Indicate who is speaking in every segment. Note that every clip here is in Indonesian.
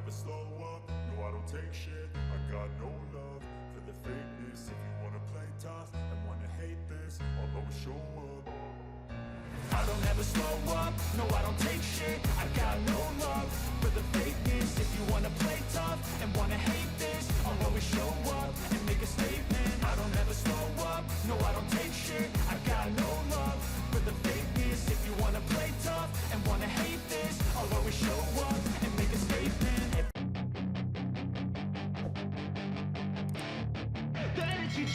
Speaker 1: never slow up, no I don't take shit. I got no love for the fakeness. If you wanna play tough and wanna hate this, I'll always show up. I don't ever slow up, no I don't take shit. I got no love for the fakeness. If you wanna play tough and wanna hate this, I'll always show up and make a statement. I don't ever slow up, no I don't take shit. I got no love for the fakeness. If you wanna play tough and wanna hate this, I'll always show up and make a statement.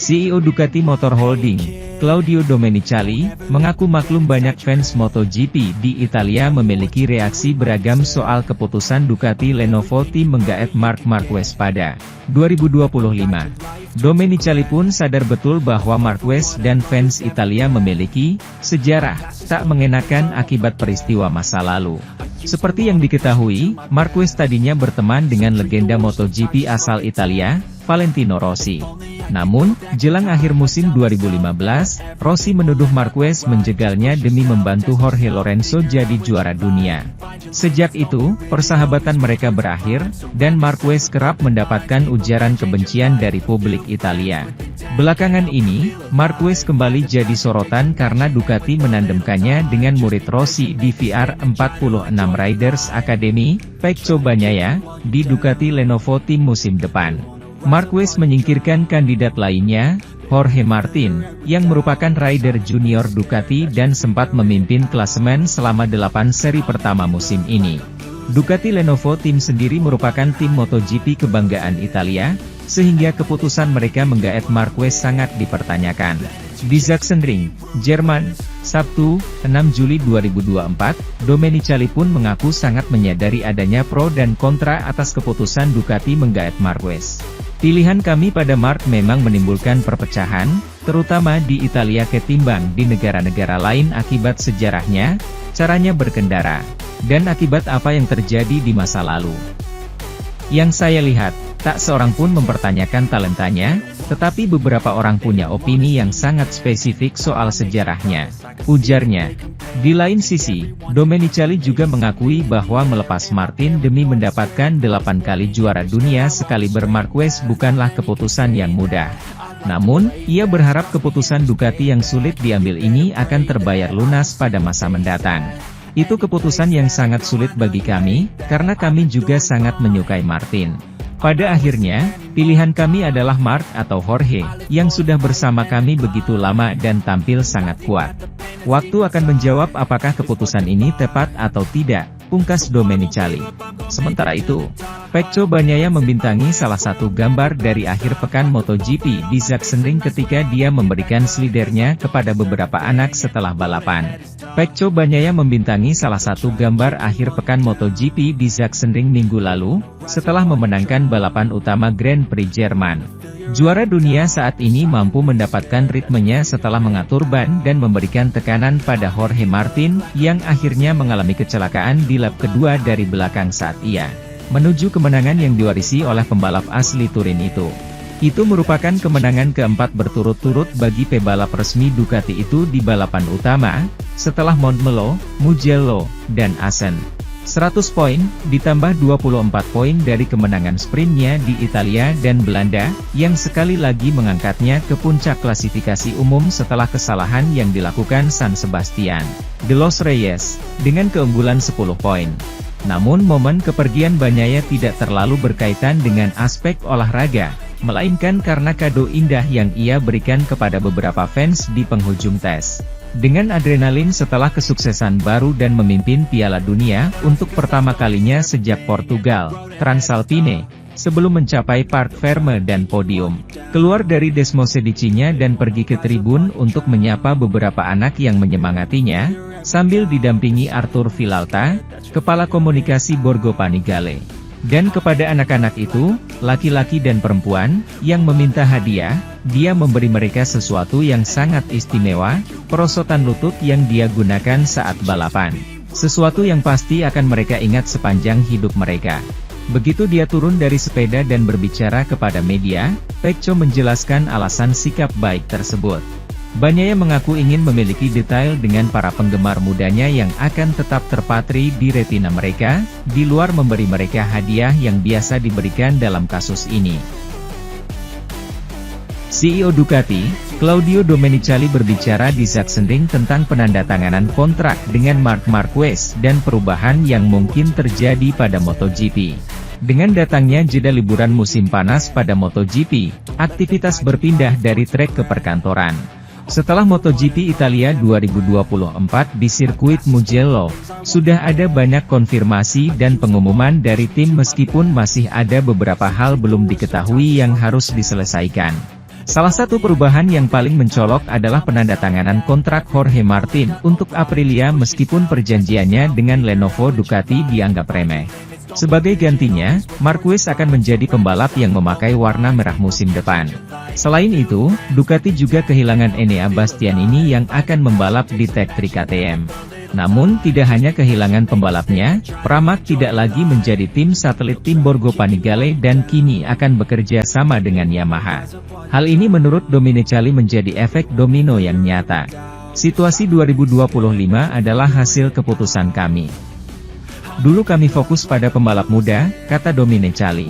Speaker 2: CEO Ducati Motor Holding, Claudio Domenicali, mengaku maklum banyak fans MotoGP di Italia memiliki reaksi beragam soal keputusan Ducati Lenovo Team menggaet Marc Marquez pada 2025. Domenicali pun sadar betul bahwa Marquez dan fans Italia memiliki sejarah tak mengenakan akibat peristiwa masa lalu. Seperti yang diketahui, Marquez tadinya berteman dengan legenda MotoGP asal Italia, Valentino Rossi. Namun, jelang akhir musim 2015, Rossi menuduh Marquez menjegalnya demi membantu Jorge Lorenzo jadi juara dunia. Sejak itu, persahabatan mereka berakhir, dan Marquez kerap mendapatkan ujaran kebencian dari publik Italia. Belakangan ini, Marquez kembali jadi sorotan karena Ducati menandemkannya dengan murid Rossi di VR46 Riders Academy, Pecco Bagnaia, di Ducati Lenovo Team musim depan. Marquez menyingkirkan kandidat lainnya, Jorge Martin, yang merupakan rider junior Ducati dan sempat memimpin klasemen selama 8 seri pertama musim ini. Ducati Lenovo Team sendiri merupakan tim MotoGP kebanggaan Italia, sehingga keputusan mereka menggaet Marquez sangat dipertanyakan. Di Sachsenring, Jerman, Sabtu, 6 Juli 2024, Domenicali pun mengaku sangat menyadari adanya pro dan kontra atas keputusan Ducati menggaet Marquez. Pilihan kami pada Marc memang menimbulkan perpecahan, terutama di Italia ketimbang di negara-negara lain akibat sejarahnya, caranya berkendara, dan akibat apa yang terjadi di masa lalu. Yang saya lihat, tak seorang pun mempertanyakan talentanya, tetapi beberapa orang punya opini yang sangat spesifik soal sejarahnya, ujarnya. Di lain sisi, Domenicali juga mengakui bahwa melepas Martin demi mendapatkan 8 kali juara dunia sekaliber Marquez bukanlah keputusan yang mudah. Namun, ia berharap keputusan Ducati yang sulit diambil ini akan terbayar lunas pada masa mendatang. Itu keputusan yang sangat sulit bagi kami, karena kami juga sangat menyukai Martin. Pada akhirnya, pilihan kami adalah Marc atau Jorge, yang sudah bersama kami begitu lama dan tampil sangat kuat. Waktu akan menjawab apakah keputusan ini tepat atau tidak, pungkas Domenicali. Sementara itu, Pecco Bagnaia membintangi salah satu gambar dari akhir pekan MotoGP di Sachsenring ketika dia memberikan slidernya kepada beberapa anak setelah balapan. Pecco Bagnaia membintangi salah satu gambar akhir pekan MotoGP di Sachsenring minggu lalu, setelah memenangkan balapan utama Grand Prix Jerman. Juara dunia saat ini mampu mendapatkan ritmenya setelah mengatur ban dan memberikan tekanan pada Jorge Martin, yang akhirnya mengalami kecelakaan di lap kedua dari belakang saat ia menuju kemenangan yang diwarisi oleh pembalap asli Turin itu. Itu merupakan kemenangan keempat berturut-turut bagi pebalap resmi Ducati itu di balapan utama, setelah Montmello, Mugello, dan Assen. 100 poin, ditambah 24 poin dari kemenangan sprintnya di Italia dan Belanda, yang sekali lagi mengangkatnya ke puncak klasifikasi umum setelah kesalahan yang dilakukan San Sebastian de los Reyes, dengan keunggulan 10 poin. Namun momen kepergian Bagnaia tidak terlalu berkaitan dengan aspek olahraga, melainkan karena kado indah yang ia berikan kepada beberapa fans di penghujung tes. Dengan adrenalin setelah kesuksesan baru dan memimpin Piala Dunia untuk pertama kalinya sejak Portugal, Transalpine, sebelum mencapai Parc Ferme dan podium. Keluar dari Desmosedici-nya dan pergi ke tribun untuk menyapa beberapa anak yang menyemangatinya, sambil didampingi Artur Vilalta, Kepala Komunikasi Borgo Panigale. Dan kepada anak-anak itu, laki-laki dan perempuan, yang meminta hadiah, dia memberi mereka sesuatu yang sangat istimewa, perosotan lutut yang dia gunakan saat balapan. Sesuatu yang pasti akan mereka ingat sepanjang hidup mereka. Begitu dia turun dari sepeda dan berbicara kepada media, Pecco menjelaskan alasan sikap baik tersebut. Bagnaia mengaku ingin memiliki detail dengan para penggemar mudanya yang akan tetap terpatri di retina mereka, di luar memberi mereka hadiah yang biasa diberikan dalam kasus ini. CEO Ducati, Claudio Domenicali berbicara di Sachsenring tentang penandatanganan kontrak dengan Marc Marquez dan perubahan yang mungkin terjadi pada MotoGP. Dengan datangnya jeda liburan musim panas pada MotoGP, aktivitas berpindah dari trek ke perkantoran. Setelah MotoGP Italia 2024 di sirkuit Mugello, sudah ada banyak konfirmasi dan pengumuman dari tim meskipun masih ada beberapa hal belum diketahui yang harus diselesaikan. Salah satu perubahan yang paling mencolok adalah penandatanganan kontrak Jorge Martin untuk Aprilia meskipun perjanjiannya dengan Lenovo Ducati dianggap remeh. Sebagai gantinya, Marquez akan menjadi pembalap yang memakai warna merah musim depan. Selain itu, Ducati juga kehilangan Enea Bastianini yang akan membalap di Tech 3 KTM. Namun tidak hanya kehilangan pembalapnya, Pramac tidak lagi menjadi tim satelit tim Borgo Panigale dan kini akan bekerja sama dengan Yamaha. Hal ini menurut Domenicali menjadi efek domino yang nyata. Situasi 2025 adalah hasil keputusan kami. Dulu kami fokus pada pembalap muda, kata Domenicali.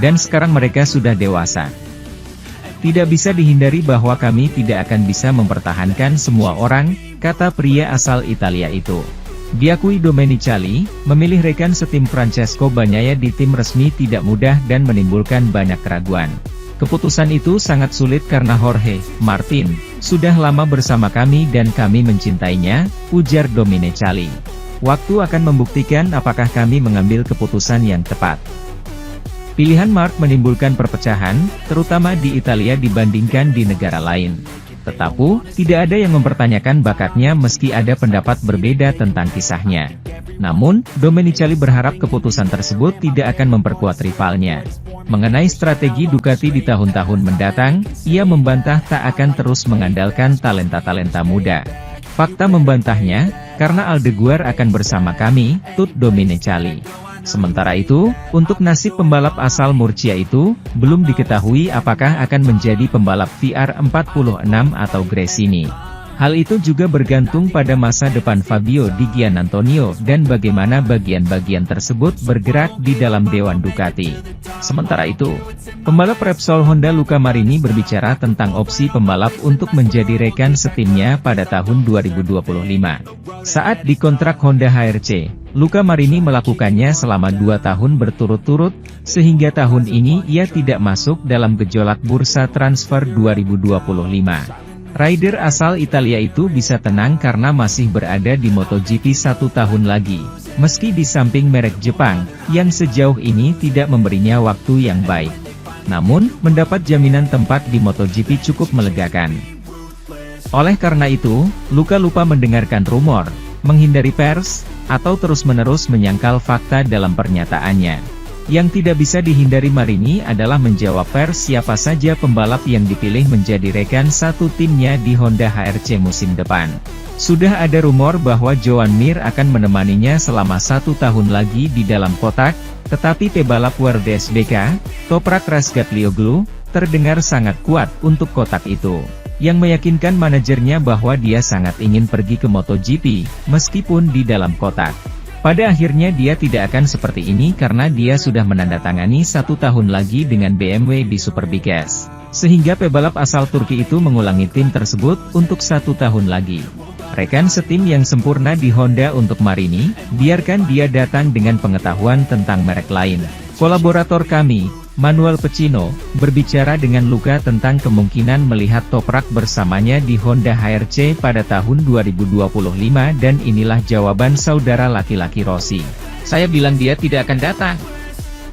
Speaker 2: Dan sekarang mereka sudah dewasa. Tidak bisa dihindari bahwa kami tidak akan bisa mempertahankan semua orang, kata pria asal Italia itu. Diakui Domenicali, memilih rekan setim Francesco Bagnaia di tim resmi tidak mudah dan menimbulkan banyak keraguan. Keputusan itu sangat sulit karena Jorge Martin sudah lama bersama kami dan kami mencintainya, ujar Domenicali. Waktu akan membuktikan apakah kami mengambil keputusan yang tepat. Pilihan Marc menimbulkan perpecahan, terutama di Italia dibandingkan di negara lain. Tetapi, tidak ada yang mempertanyakan bakatnya meski ada pendapat berbeda tentang kisahnya. Namun, Domenicali berharap keputusan tersebut tidak akan memperkuat rivalnya. Mengenai strategi Ducati di tahun-tahun mendatang, ia membantah tak akan terus mengandalkan talenta-talenta muda. Fakta membantahnya, karena Aldeguer akan bersama kami, tut Domenicali. Sementara itu, untuk nasib pembalap asal Murcia itu, belum diketahui apakah akan menjadi pembalap VR46 atau Gresini. Hal itu juga bergantung pada masa depan Fabio Di Giannantonio dan bagaimana bagian-bagian tersebut bergerak di dalam Dewan Ducati. Sementara itu, pembalap Repsol Honda Luca Marini berbicara tentang opsi pembalap untuk menjadi rekan setimnya pada tahun 2025. Saat dikontrak Honda HRC, Luca Marini melakukannya selama 2 tahun berturut-turut, sehingga tahun ini ia tidak masuk dalam gejolak bursa transfer 2025. Rider asal Italia itu bisa tenang karena masih berada di MotoGP 1 tahun lagi, meski di samping merek Jepang, yang sejauh ini tidak memberinya waktu yang baik. Namun, mendapat jaminan tempat di MotoGP cukup melegakan. Oleh karena itu, Luca lupa mendengarkan rumor, menghindari pers, atau terus-menerus menyangkal fakta dalam pernyataannya. Yang tidak bisa dihindari Marini adalah menjawab pers siapa saja pembalap yang dipilih menjadi rekan satu timnya di Honda HRC musim depan. Sudah ada rumor bahwa Joan Mir akan menemaninya selama 1 tahun lagi di dalam kotak, tetapi pebalap WRC, Toprak Razgatlioglu, terdengar sangat kuat untuk kotak itu, yang meyakinkan manajernya bahwa dia sangat ingin pergi ke MotoGP, meskipun di dalam kotak. Pada akhirnya dia tidak akan seperti ini karena dia sudah menandatangani 1 tahun lagi dengan BMW di Superbikes. Sehingga pebalap asal Turki itu mengulangi tim tersebut untuk 1 tahun lagi. Rekan setim yang sempurna di Honda untuk Marini, biarkan dia datang dengan pengetahuan tentang merek lain. Kolaborator kami, Manuel Pecino, berbicara dengan Luca tentang kemungkinan melihat Toprak bersamanya di Honda HRC pada tahun 2025 dan inilah jawaban saudara laki-laki Rossi. Saya bilang dia tidak akan datang.